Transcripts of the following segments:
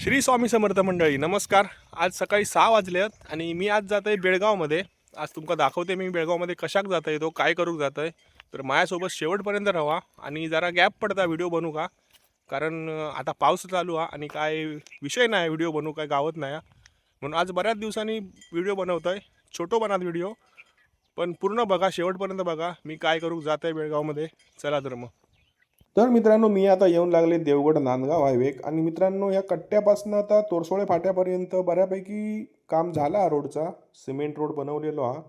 श्री स्वामी समर्थ मंडळी नमस्कार. आज सकाळी 6 वाजलेत आणि मी आज जात आहे बेळगावमध्ये. आज तुमका दाखवते मी बेळगावमध्ये कशाक जात आहे, तो काय करूक जात आहे. तर माझ्यासोबत शेवटपर्यंत राहा आणि जरा गॅप पडता व्हिडिओ बनवू का, कारण आता पाऊस चालू आहे आणि काय विषय नाही व्हिडिओ बनवू काय गावत नाही म्हणून आज बऱ्याच दिवसांनी व्हिडिओ बनवतो आहे. छोटो बनात व्हिडिओ, पण पूर्ण बघा, शेवटपर्यंत बघा मी काय करूक जात आहे बेळगावमध्ये. चला तर मग. तर मित्रांनो, मी आता येऊन लागले देवगड नांदगाव हायवे. आणि मित्रांनो, या कट्ट्यापासून आता तोरसोळे फाट्यापर्यंत बऱ्यापैकी काम झाला हा रोडचा. सिमेंट रोड बनवलेलो हा.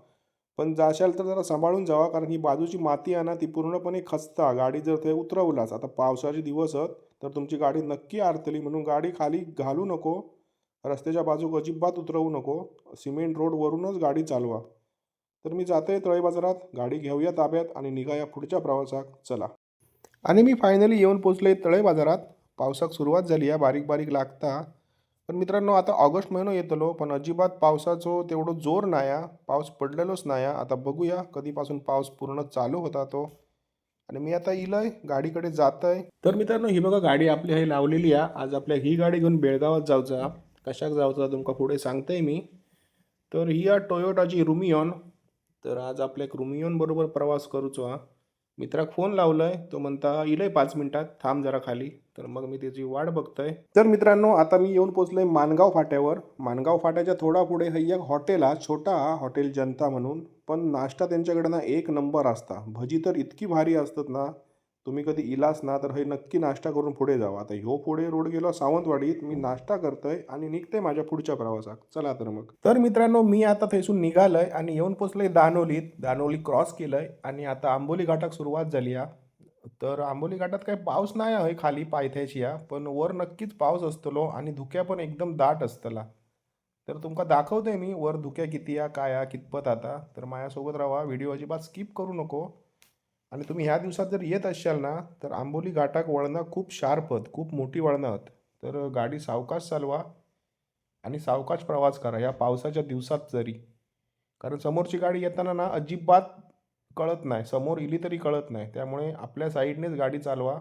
पण जाशाल तर जरा सांभाळून जावा, कारण ही बाजूची माती आहे ना, ती पूर्णपणे खचता. गाडी जर ते उतरवलाच, आता पावसाचे दिवस आहेत तर तुमची गाडी नक्की आरतली, म्हणून गाडी खाली घालू नको. रस्त्याच्या बाजूक अजिबात उतरवू नको. सिमेंट रोडवरूनच गाडी चालवा. तर मी जातोय तळे बाजारात, गाडी घेऊया ताब्यात आणि निघाया पुढच्या प्रवासाक. चला. आणि मी फायनली येऊन पोचले तळे बाजारात. पावसाक सुरुवात झाली आहे, बारीक बारीक लागता. पण मित्रांनो, आता ऑगस्ट महिनो येतलो, पण अजिबात पावसाचो तेवढं जोर नाही आहे. पाऊस पडलेलोच नाही आहे. आता बघूया कधीपासून पाऊस पूर्ण चालू होता तो. आणि मी आता इलय गाडीकडे जात आहे. तर मित्रांनो, ही बघा गाडी आपली हे लावलेली आहे. आज आपल्या ही गाडी घेऊन बेळगावात जाऊचा. कशाक जाऊचा तुमका पुढे सांगतोय मी. तर ही आहे टोयोटाची रुमियॉन. तर आज आपल्या एक रुमियॉन बरोबर प्रवास करूचो हा. मित्राक फोन लावलाय, तो म्हणता इलय 5 मिनिटात, थांब जरा खाली. तर मग मी त्याची वाट बघतोय. तर मित्रांनो, आता मी येऊन पोचलोय मानगाव फाट्यावर. मानगाव फाट्याच्या थोडा पुढे हे एक हॉटेल हा, छोटा हा, हॉटेल जनता म्हणून. पण नाश्ता त्यांच्याकडे ना एक नंबर असता. भजी तर इतकी भारी असतात ना, तुम्ही कधी इलास ना तर हे नक्की नाश्ता करून पुढे जावा. आता ह्यो पुढे रोड गेलो सावंतवाडीत, मी नाश्ता करतोय आणि निघतोय माझ्या पुढच्या प्रवासात. चला तर मग. तर मित्रांनो, मी आता थैसून निघालोय आणि येऊन पोचलोय दानोलीत. दानोली क्रॉस केलंय आणि आता आंबोली घाटाक सुरुवात झाली आहे. तर आंबोली घाटात काही पाऊस नाही आहे खाली पायथ्याची या, पण वर नक्कीच पाऊस असतलो आणि धुक्या पण एकदम दाट असतला. तर तुमका दाखवतोय मी वर धुक्या किती या, काय या, कितपत. आता तर माझ्यासोबत राहा, व्हिडिओ अजिबात स्किप करू नको. आणि तुम्ही ह्या दिवसात जर येत असाल ना, तर आंबोली घाटाक वळणं खूप शार्प आहेत, खूप मोठी वळणं आहेत. तर गाडी सावकाश चालवा आणि सावकाश प्रवास करा या पावसाच्या दिवसात जरी. कारण समोरची गाडी येताना ना अजिबात कळत नाही, समोर इली तरी कळत नाही. त्यामुळे आपल्या साईडनेच गाडी चालवा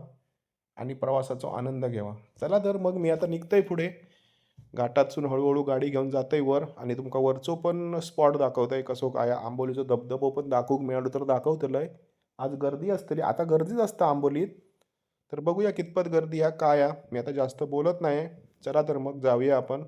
आणि प्रवासाचा आनंद घ्यावा. चला तर मग, मी आता निघतोय पुढे. घाटातून हळूहळू गाडी घेऊन जातोय वर आणि तुमका वरचो पण स्पॉट दाखवतोय कसो काय. आंबोलीचो धबधबो पण दाखवूक मिळालो तर दाखवतलंय. आज गर्दी असतली, आता गर्दीच असतं आंबोलीत. तर बघूया कितपत गर्दी आहे, काय आहे. मी आता जास्त बोलत नाही. चला तर मग जाऊया आपण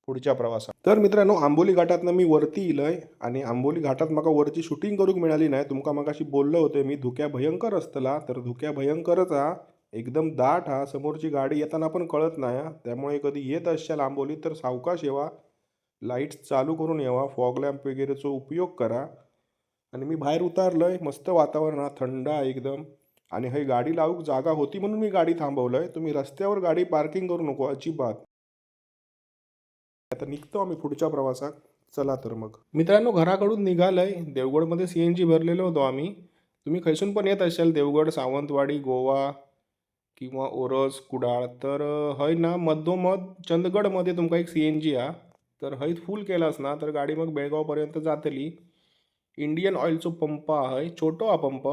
पुढच्या प्रवासात. तर मित्रांनो, आंबोली घाटातनं मी वरती इलय आणि आंबोली घाटात मला वरची शूटिंग करूक मिळाली नाही. तुमका मगाशी बोललो होते मी, धुक्या भयंकर असतला. तर धुक्या भयंकरच हा, एकदम दाट हा. समोरची गाडी येताना पण कळत नाही हा. त्यामुळे कधी येत असाल आंबोलीत तर सावकाश येवा, लाईट्स चालू करून येवा, फॉग लॅम्प वगैरेचा उपयोग करा. आणि मी बाहेर उतारलोय, मस्त वातावरण हा, थंड आहे एकदम. आणि ही गाडी लावूक जागा होती म्हणून मी गाडी थांबवलंय. तुम्ही रस्त्यावर गाडी पार्किंग करू नको अजिबात. आता निघतो आम्ही पुढच्या प्रवासात. चला तर मग. मित्रांनो, घराकडून निघालय, देवगडमध्ये CNG भरलेलो होतो आम्ही. तुम्ही खैसून पण येत असाल, देवगड, सावंतवाडी, गोवा किंवा ओरस, कुडाळ, तर हय ना मधोमध चंदगडमध्ये तुमका एक CNG हा. तर हय फुल केलास ना तर गाडी मग बेळगावपर्यंत जातली. इंडियन ऑइलचो पंप आहे, छोटो हा पंप.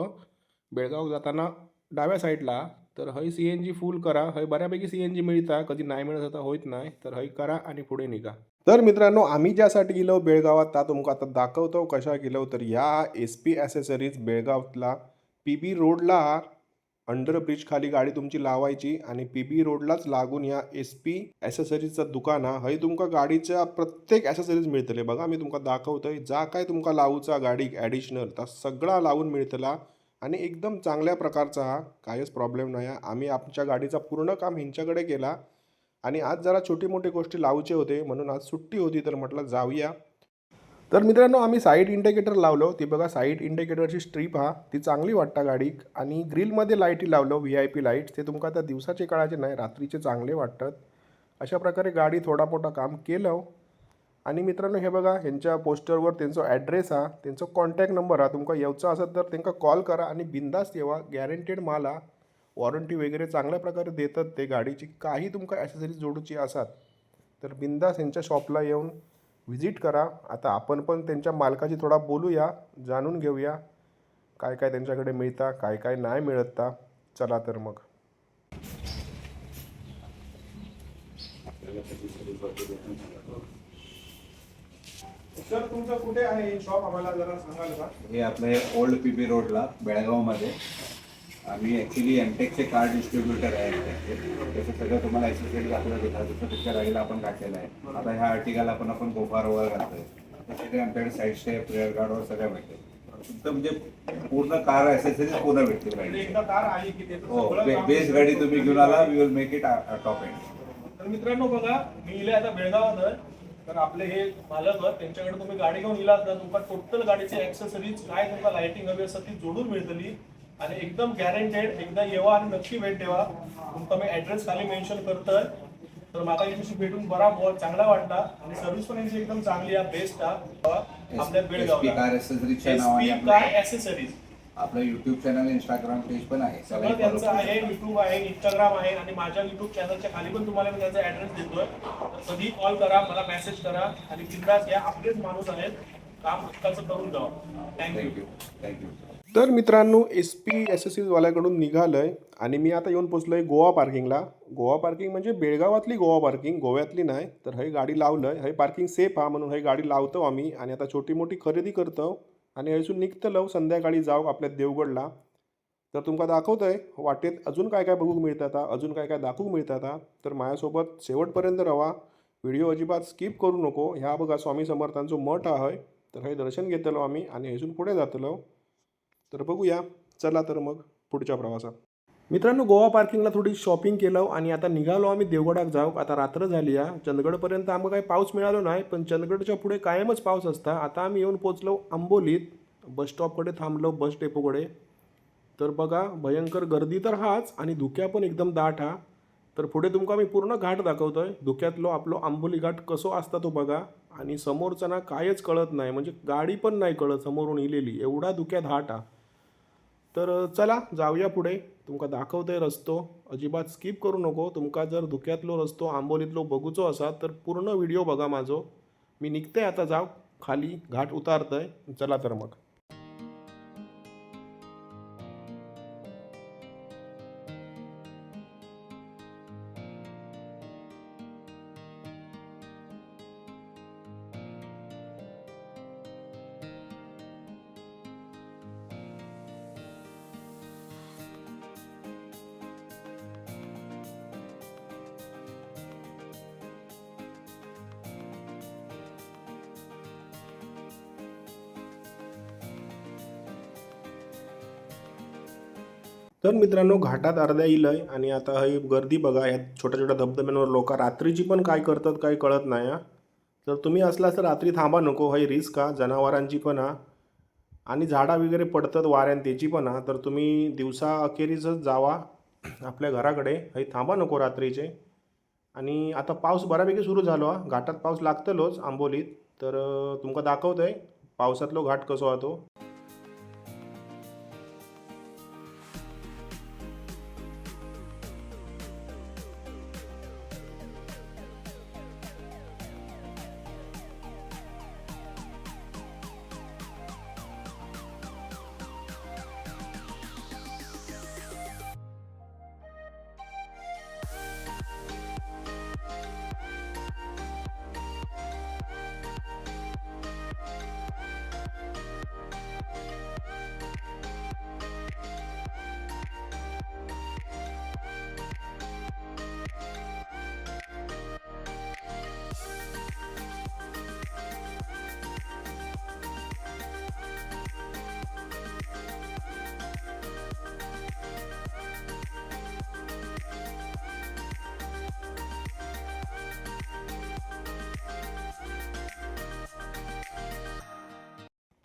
बेळगाव जाताना डाव्या साईडला. तर हय CNG फुल करा. हय बऱ्यापैकी CNG मिळता, कधी नाही मिळत आता होत नाही. तर हय करा आणि पुढे निघा. तर मित्रांनो, आम्ही ज्यासाठी गेलो बेळगावात ता तुमका आता दाखवतो कशा गेलो. तर या SP ॲसेसरीज बेळगावातला PB रोडला, अंडर ब्रिज खाली गाडी तुमची लावायची आणि PB रोडलाच लागून या SP ॲसेसरीजचं दुकान हा. हय तुमका गाडीच्या प्रत्येक ॲसेसरीज मिळतले. बघा मी तुमका दाखवतोय, जा काय तुमका लावूचा गाडीक ॲडिशनल ता सगळा लावून मिळतला. आणि एकदम चांगल्या प्रकारचा हा, काहीच प्रॉब्लेम नाही. आम्ही आमच्या गाडीचा पूर्ण काम ह्यांच्याकडे केला. आणि आज जरा छोटी मोठी गोष्टी लावूचे होते म्हणून आज सुट्टी होती, तर म्हटलं जाऊया. तर मित्रांनो, आम्ही साईड इंडिकेटर लावलो. ती बघा साईड इंडिकेटरची स्ट्रीप हा, ती चांगली वाटतं गाडीक. आणि ग्रिलमध्ये लाईटी लावलो, VIP लाईट्स. ते तुमका आता दिवसाचे काळाचे नाही, रात्रीचे चांगले वाटतात. अशा प्रकारे गाडी थोडा मोठा काम केलं. आणि मित्रांनो, हे बघा ह्यांच्या पोस्टरवर त्यांचा ॲड्रेस हा, त्यांचा कॉन्टॅक्ट नंबर हा. तुमका यायचं असेल तर त्यांना कॉल करा आणि बिंदास्त येवा. गॅरंटेड माल हा, वॉरंटी वगैरे चांगल्या प्रकारे देतात ते. गाडीची काही तुमका ॲसेसरीज जोडूची असतात तर बिंदास यांच्या शॉपला येऊन व्हिजिट करा. आता आपण पण त्यांच्या मालकाची थोडा बोलूया, जाणून घेऊया काय काय त्यांच्याकडे मिळतं, काय काय नाही मिळत. चला तर मग. सर तुमचं कुठे आहे शॉप आम्हाला जरा सांगाल का? हे आपले ओल्ड पीपी रोडला बेळगावमध्ये. आम्ही ॲक्च्युली एमटेकचे कार डिस्ट्रीब्युटर आहे. त्याचं सगळं तुम्हाला ॲक्सेसरीज आपल्याला देतात. जसं पिक्चर राहिला आपण काढलेला आहे. आता ह्या आर्टिकल आपण गोफार वगैरे घालतोय. त्याच्याकडे आमच्याकडे साईड स्टेप, रिअर गार्डवर सगळं भेटते. तुमचं म्हणजे पूर्ण कार ॲक्सेसरीज पूर्ण भेटते. एकदा कार आली की हो, बेस गाडी तुम्ही घेऊन आला, we will make it top end. तर मित्रांनो बघा, मी इले आता बेळगावात आहे. तर आपले हे मालक आहेत, त्यांच्याकडे तुम्ही गाडी घेऊन इलात ना, तुमका टोटल गाडीचे ॲक्सेसरीज काय तुमका लाइटिंग हवी असतात ती जोडून मिळतली आणि एकदम गॅरंटेड. एकदा येवा आणि नक्की भेट द्यावा. तुमका मी ॲड्रेस खाली मेन्शन करतोय. तर मला यांच्याशी भेटून बहुत चांगला वाटला आणि सर्व्हिस पण यांची एकदम चांगली आहे, बेस्ट आहे आपल्या बेळगावला. कार ॲक्सेसरीजच्या एसपी नावाने कार ॲक्सेसरीज आपलं युट्यूब चॅनल, इंस्टाग्राम पेज पण आहे. सगळं त्यांचं आहे. युट्यूब आहे, इंस्टाग्राम आहे आणि माझ्या युट्यूब चॅनलच्या खाली पण तुम्हाला मी त्यांचा ॲड्रेस देतोय. तर कधी कॉल करा, मला मेसेज करा आणि बिंदास या. आपलेच माणूस आहेत, काम हक्काचं करून जावा. थँक्यू. थँक्यू. तर मित्रांनो, SP ॲसेसरीजवाल्याकडून निघालंय आणि मी आता येऊन पोचलोय गोवा पार्किंगला. गोवा पार्किंग म्हणजे बेळगावातली गोवा पार्किंग, गोव्यातली नाही. तर हे गाडी लावलंय. हे पार्किंग सेफ हा म्हणून हे गाडी लावतो आम्ही आणि आता छोटी मोठी खरेदी करतो आणि हयसून निघतलो. संध्याकाळी जाऊ आपल्या देवगडला. तर तुमका दाखवतोय वाटेत अजून काय काय बघूक मिळतात, अजून काय काय दाखवूक मिळतात. तर माझ्यासोबत शेवटपर्यंत राहा. व्हिडिओ अजिबात स्किप करू नको. ह्या बघा स्वामी समर्थांचं मठ आहे. तर हे दर्शन घेतलो आम्ही आणि हयसून पुढे जातलो. तर बघूया, चला तर मग पुढच्या प्रवासात. मित्रांनो, गोवा पार्किंगला थोडी शॉपिंग केलं आणि आता निघालो आम्ही देवगडात जाऊ. आता रात्र झाली आहे. चंदगडपर्यंत आम्हाला काही पाऊस मिळालो नाही, पण चंदगडच्या पुढे कायमच पाऊस असता. आता आम्ही येऊन पोचलो आंबोलीत. बस स्टॉपकडे थांबलो, बस डेपोकडे. तर बघा, भयंकर गर्दी तर हाच आणि धुक्या पण एकदम दाट हा. तर पुढे तुमका मी पूर्ण घाट दाखवतोय. धुक्यातलो आपलो आंबोली घाट कसो असता तो बघा. आणि समोरचा ना कायच कळत नाही, म्हणजे गाडी पण नाही कळत समोरून इलेली, एवढा धुक्यात हाट हा. तर चला जाऊया पुढे. तुमका दाखवतोय रस्तो, अजिबात स्किप करू नको. तुमका जर धुक्यातलो रस्तो आंबोलीतलो बघूचो असा तर पूर्ण व्हिडिओ बघा माझो. मी निघते आता, जाऊ खाली, घाट उतारतोय. चला तर मग. तर मित्रांनो, घाटात अर्ध्या इलय आणि आता ही गर्दी बघा. ह्या छोट्या छोट्या धबधब्यांवर लोक रात्रीची पण काय करतात काही कळत नाही हा. तर तुम्ही असलास तर रात्री थांबा नको. ही रिस्क हा, जनावरांची पण हा आणि झाडा वगैरे पडतात वाऱ्यान त्याची पण हा. तर तुम्ही दिवसा अखेरीसच जावा आपल्या घराकडे. हे थांबा नको रात्रीचे. आणि आता पाऊस बऱ्यापैकी सुरू झालो हा. घाटात पाऊस लागतलोच आंबोलीत. तर तुमका दाखवतोय पावसातलो घाट कसो हा तो.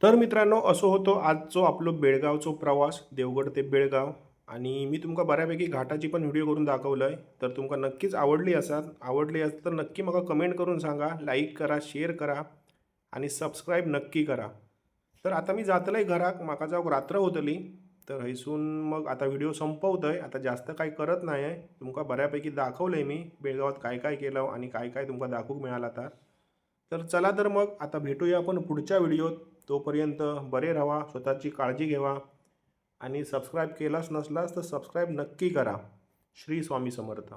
तर मित्रांनो, असो होतो आजचो आपलो बेळगावचो प्रवास, देवगड ते बेळगाव. आणि मी तुमका बऱ्यापैकी घाटाची पण व्हिडिओ करून दाखवलं आहे. तर तुमका नक्कीच आवडली असेल तर नक्की मला कमेंट करून सांगा. लाईक करा, शेअर करा आणि सबस्क्राईब नक्की करा. तर आता मी जातलंय घराक, माका जाऊक रात्र होतली. तर हैसून मग आता व्हिडिओ संपवतोय. आता जास्त काही करत नाही आहे. तुमका बऱ्यापैकी दाखवलं आहे मी बेळगावात काय काय केलं आणि काय काय तुमका दाखवूक मिळाला. तर चला तर मग आता भेटूया आपण पुढच्या व्हिडिओत. तोपर्यंत बरे राहा, स्वतःची काळजी घ्यावा आणि सबस्क्राईब केलाच नसलास तर सबस्क्राईब नक्की करा. श्री स्वामी समर्थ.